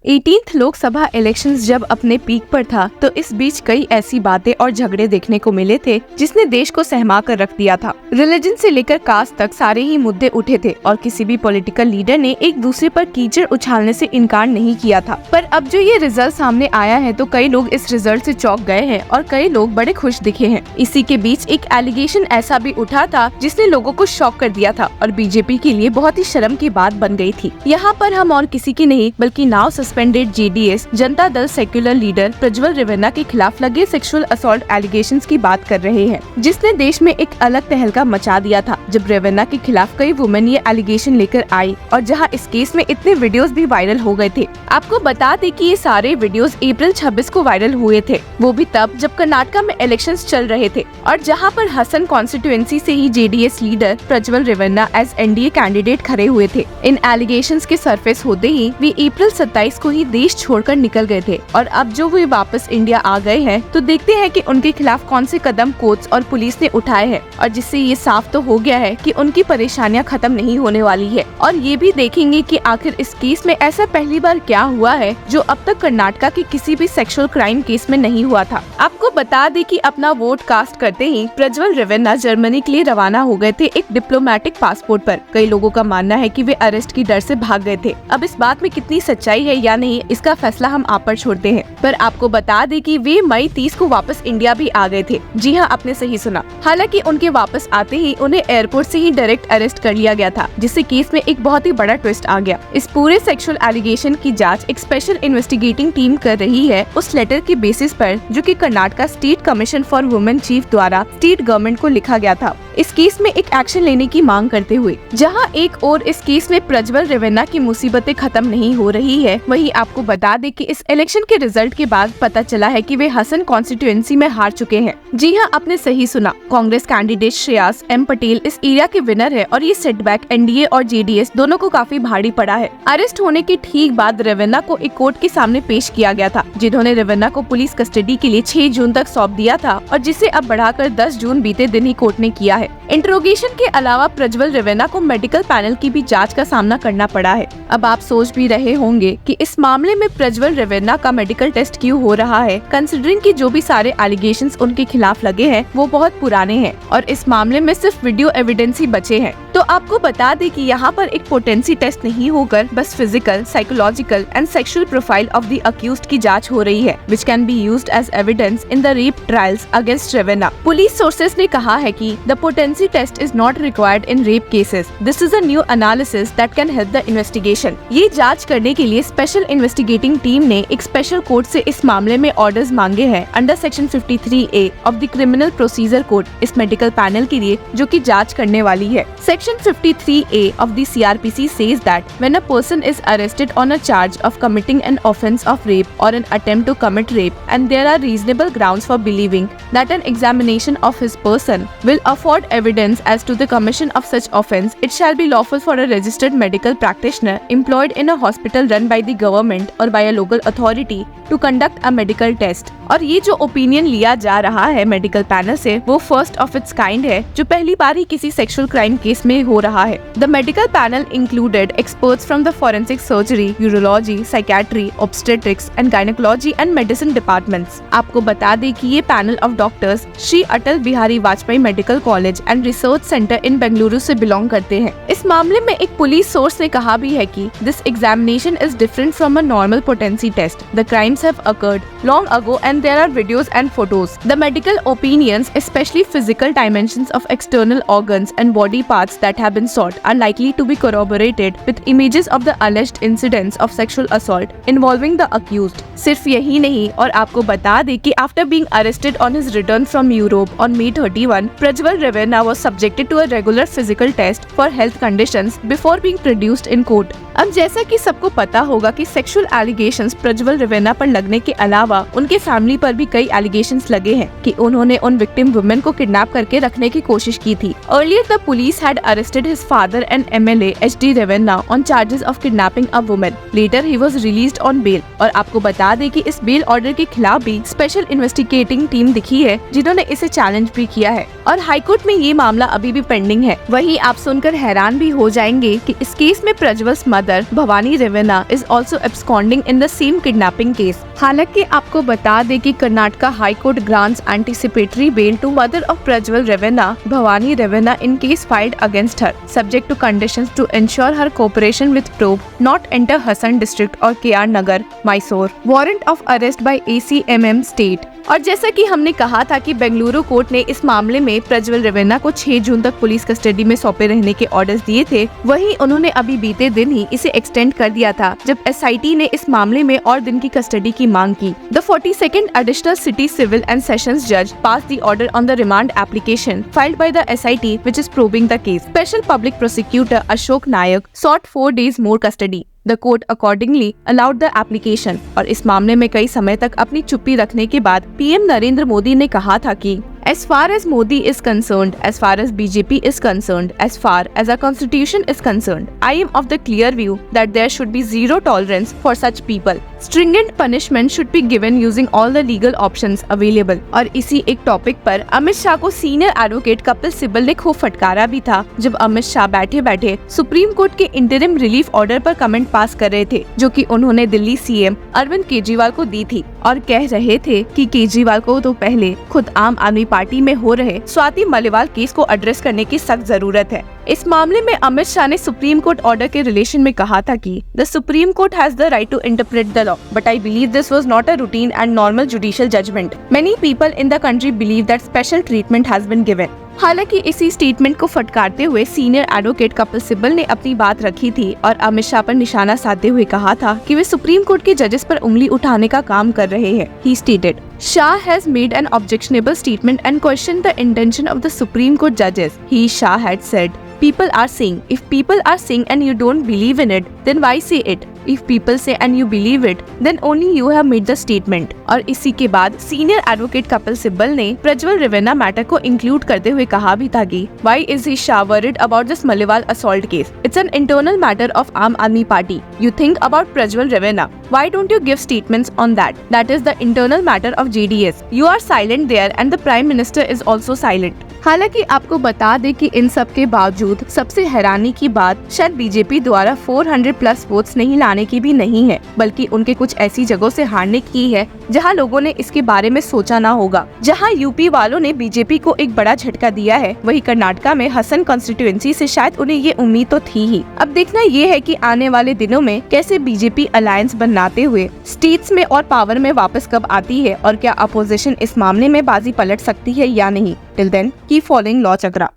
18th Lok Sabha elections जब अपने peak पर था तो इस बीच कई ऐसी बातें और झगड़े देखने को मिले थे जिसने देश को सहमा कर रख दिया था। रिलीजन से लेकर कास्ट तक सारे ही मुद्दे उठे थे और किसी भी पॉलिटिकल लीडर ने एक दूसरे पर कीचड़ उछालने से इनकार नहीं किया था। पर अब जो ये रिजल्ट सामने आया है तो कई लोग इस रिजल्ट से चौंक गए हैं और कई लोग बड़े खुश दिखे हैं। इसी के बीच एक एलिगेशन ऐसा भी उठा था जिसने लोगों को शॉक कर दिया था और बीजेपी के लिए बहुत ही शर्म की बात बन गई थी। यहाँ पर हम और किसी की नहीं बल्कि now suspended JDS Janata Dal secular leader Prajwal Revanna के खिलाफ लगे सेक्सुअल असॉल्ट एलिगेशंस की बात कर रहे हैं, जिसने देश में एक अलग तहलका मचा दिया था जब रेवन्ना के खिलाफ कई वुमेन ये एलिगेशन लेकर आई और जहां इस केस में इतने वीडियोस भी वायरल हो गए थे। आपको बता दें कि ये सारे वीडियोस अप्रैल 26 को वायरल हुए थे, वो भी तब जब कर्नाटक में इलेक्शंस चल रहे थे और जहां पर हसन कॉन्स्टिट्यूएंसी से ही JDS leader Prajwal Revanna as NDA candidate खड़े हुए थे। इन एलिगेशंस के सरफेस होते ही वे अप्रैल 27 को ही देश छोड़कर निकल गए थे और अब जो वे वापस इंडिया आ गए हैं तो देखते हैं कि उनके खिलाफ कौन से कदम कोर्ट्स और पुलिस ने उठाए हैं और जिससे ये साफ तो हो गया है कि उनकी परेशानियां खत्म नहीं होने वाली है। और ये भी देखेंगे कि आखिर इस केस में ऐसा पहली बार क्या हुआ है जो अब तक कर्नाटक के किसी भी सेक्सुअल क्राइम केस में नहीं हुआ था। आपको बता दें कि अपना वोट कास्ट करते ही प्रज्वल रेवन्ना जर्मनी के लिए रवाना हो गए थे एक डिप्लोमेटिक पासपोर्ट पर। कई लोगों का मानना है कि वे अरेस्ट की डर से भाग गए थे। अब इस बात में कितनी सच्चाई है या नहीं इसका फैसला हम आप पर छोड़ते हैं, पर आपको बता दें कि वे मई 30 को वापस इंडिया भी आ गए थे। जी हाँ, आपने सही सुना। हालांकि उनके वापस आते ही उन्हें एयरपोर्ट से ही डायरेक्ट अरेस्ट कर लिया गया था, जिससे केस में एक बहुत ही बड़ा ट्विस्ट आ गया। इस पूरे सेक्सुअल एलिगेशन की जांच एक स्पेशल इन्वेस्टिगेटिंग टीम कर रही है उस लेटर के बेसिस पर जो कि Karnataka state commission for women chief द्वारा स्टेट गवर्नमेंट को लिखा गया था इस केस में एक एक्शन लेने की मांग करते हुए। जहां एक और इस केस में प्रज्वल रेवन्ना की मुसीबतें खत्म नहीं हो रही है, वहीं आपको बता दें कि इस इलेक्शन के रिजल्ट के बाद पता चला है कि वे हसन कॉन्स्टिट्यूएंसी में हार चुके हैं। जी हां, आपने सही सुना। कांग्रेस कैंडिडेट श्रेयस एम पटेल इस एरिया के विनर है और ये सेटबैक एनडीए और जेडीएस दोनों को काफी भारी पड़ा है। अरेस्ट होने के ठीक बाद रेवन्ना को एक कोर्ट के सामने पेश किया गया था, जिन्होंने रेवन्ना को पुलिस कस्टडी के लिए 6 जून तक सौंप दिया था और जिसे अब बढ़ाकर 10 जून बीते दिन ही कोर्ट ने किया है। इंट्रोगेशन के अलावा प्रज्वल रेवन्ना को मेडिकल पैनल की भी जांच का सामना करना पड़ा है। अब आप सोच भी रहे होंगे कि इस मामले में प्रज्वल रेवन्ना का मेडिकल टेस्ट क्यों हो रहा है, कंसिडरिंग कि जो भी सारे एलिगेशंस उनके खिलाफ लगे हैं वो बहुत पुराने हैं और इस मामले में सिर्फ वीडियो एविडेंस ही बचे हैं। तो आपको बता दें कि यहाँ पर एक पोटेंसी टेस्ट नहीं होकर बस physical, psychological and sexual profile of the accused की जांच हो रही है, which can be used as evidence in the rape trials against Revanna. Police sources ने कहा है कि the potency test is not required in rape cases. This is a new analysis that can help the investigation. ये जांच करने के लिए special investigating team ने एक स्पेशल कोर्ट से इस मामले में ऑर्डर्स मांगे हैं under section 53A of the criminal procedure code इस मेडिकल पैनल के लिए जो कि जांच करने वाली है। Section 53A of the CRPC says that when a person is arrested on a charge of committing an offence of rape or an attempt to commit rape and there are reasonable grounds for believing that an examination of his person will afford evidence as to the commission of such offence, it shall be lawful for a registered medical practitioner employed in a hospital run by the government or by a local authority to conduct a medical test। और ये जो opinion लिया जा रहा है medical panel से वो first of its kind है जो पहली बार ही किसी सेक्सुअल क्राइम केस में हो रहा है। The medical panel included experts from the forensic surgery, urology, psychiatry, obstetrics and gynaecology and medicine departments. आपको बता दें कि ये panel of doctors Shri Atal Bihari Vajpayee medical college and research centre in Bengaluru से बिलोंग करते हैं। इस मामले में एक पुलिस सोर्स ने कहा भी है कि this examination is different from a normal potency test. The crimes have occurred long ago and there are videos and photos. The medical opinions, especially physical dimensions of external organs and body parts that have been sought, are likely to be corroborated with images of the alleged incidents of sexual assault involving the accused. सिर्फ यही नहीं और आपको बता दें कि after being arrested on his return from Europe on May 31, Prajwal Revanna was subjected to a regular physical test for health conditions before being produced in court. अब जैसा कि सबको पता होगा कि सेक्सुअल एलिगेशंस प्रज्वल रेवन्ना पर लगने के अलावा उनके फैमिली पर भी कई एलिगेशंस लगे हैं कि उन्होंने उन विक्टिम वुमेन को किडनैप करके रखने की कोशिश की थी। Earlier the police had arrested his father and MLA HD Ravenna on charges of kidnapping a woman. Later he was released on bail. और आपको बता दें कि इस बेल ऑर्डर के खिलाफ भी स्पेशल इन्वेस्टिगेटिंग टीम दिखी है जिन्होंने इसे चैलेंज भी किया है और हाईकोर्ट में ये मामला अभी भी पेंडिंग है। वहीं आप सुनकर हैरान भी हो जाएंगे कि इस केस में Prajwal's mother Bhavani Revanna is also absconding in the same kidnapping case. हालांकि आपको बता दें कि Karnataka high court grants anticipatory bail to mother of Prajwal Revanna Bhavani Revanna in case filed against her subject to conditions to ensure her cooperation with probe not enter Hassan district और KR Nagar Mysore. Warrant of arrest by ACMM state. और जैसा कि हमने कहा था कि Bengaluru court ने इस मामले में प्रज्वल रेवेना को 6 जून तक पुलिस कस्टडी में सौंपे रहने के ऑर्डर्स दिए थे, वहीं उन्होंने अभी बीते दिन ही इसे एक्सटेंड कर दिया था जब SIT ने इस मामले में और दिन की कस्टडी की मांग की। The 42nd additional city civil and sessions जज pass the order on the remand application filed by the SIT which is probing the case. Special public prosecutor Ashok Nayak sought 4 days more custody. The court accordingly allowed the application। और इस मामले में कई समय तक अपनी चुप्पी रखने के बाद PM नरेंद्र मोदी ने कहा था कि as far as Modi is concerned, as far as BJP is concerned, as far as our constitution is concerned, I am of the clear view that there should be zero tolerance for such people. Stringent punishment should be given using all the legal options available। और इसी एक topic पर अमित शाह को senior advocate Kapil Sibal ने खूब फटकारा भी था जब अमित शाह बैठे बैठे सुप्रीम कोर्ट के इंटरिम रिलीफ ऑर्डर पर कमेंट पास कर रहे थे जो कि उन्होंने दिल्ली CM अरविंद केजरीवाल को दी थी और कह रहे थे कि केजरीवाल को तो पहले खुद आम आदमी पार्टी में हो रहे स्वाति मलिवाल केस को एड्रेस करने की सख्त जरूरत है। इस मामले में अमित शाह ने सुप्रीम कोर्ट ऑर्डर के रिलेशन में कहा था कि the supreme court has the right to interpret the law but I believe this was not a routine and normal judicial judgment. Many people in the country believe that special treatment has been given. हालांकि इसी statement को फटकारते हुए senior advocate Kapil Sibal ने अपनी बात रखी थी और अमित शाह पर निशाना साधते हुए कहा था कि वे सुप्रीम कोर्ट के जजेस पर उंगली उठाने का काम कर रहे हैं। He stated, Shah has made an objectionable statement and questioned the intention of the Supreme Court judges. Shah had said, people are saying, if people are saying and you don't believe in it, then why say it? If people say and you believe it, then only you have made the statement। और इसी के बाद senior advocate Kapil Sibal ने Prajwal Ravenna matter को include करते हुए कहा भी था कि Why is he Shah worried about this Maliwal assault case? It's an internal matter of Aam Aadmi Party. You think about Prajwal Ravenna. Why don't you give statements on that? That is the internal matter of JDS. You are silent there and the Prime Minister is also silent। हालांकि आपको बता दें कि इन सब के बावजूद सबसे हैरानी की बात शायद बीजेपी द्वारा 400+ वोट्स नहीं लाने की भी नहीं है, बल्कि उनके कुछ ऐसी जगहों से हारने की है जहां लोगों ने इसके बारे में सोचा ना होगा। जहां यूपी वालों ने बीजेपी को एक बड़ा झटका दिया है, वहीं कर्नाटका में हसन कॉन्स्टिट्यूएंसी से शायद उन्हें ये उम्मीद तो थी ही। अब देखना ये है कि आने वाले दिनों में कैसे बीजेपी अलायंस बनाते हुए स्टेट्स में और पावर में वापस कब आती है और क्या अपोजिशन इस मामले में बाजी पलट सकती है या नहीं। Till then keep following law चक्रा।